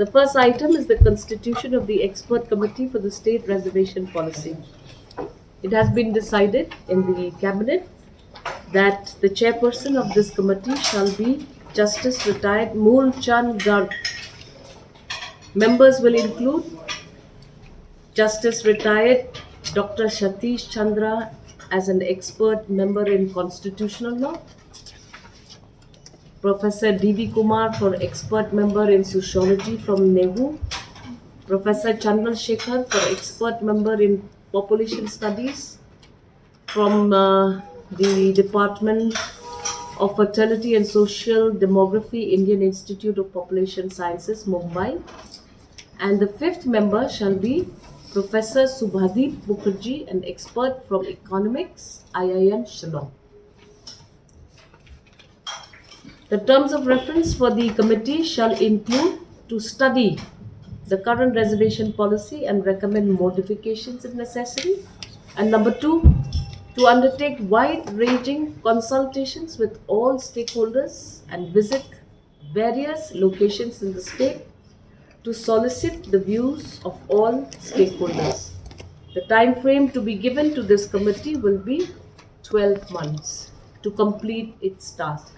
The first item is the constitution of the expert committee for the state reservation policy. It has been decided in the cabinet that the chairperson of this committee shall be Justice Retired Mool Chand Garg. Members will include Justice Retired Dr. Satish Chandra as an expert member in constitutional law, Professor D.V. Kumar for expert member in sociology from NEHU, Professor Chandra Shekhar for expert member in population studies from the Department of Fertility and Social Demography, Indian Institute of Population Sciences, Mumbai. And the fifth member shall be Professor Subhadeep Mukherjee, an expert from economics, IIM Shillong. The terms of reference for the committee shall include to study the current reservation policy and recommend modifications if necessary. And number two, to undertake wide-ranging consultations with all stakeholders and visit various locations in the state to solicit the views of all stakeholders. The time frame to be given to this committee will be 12 months to complete its task.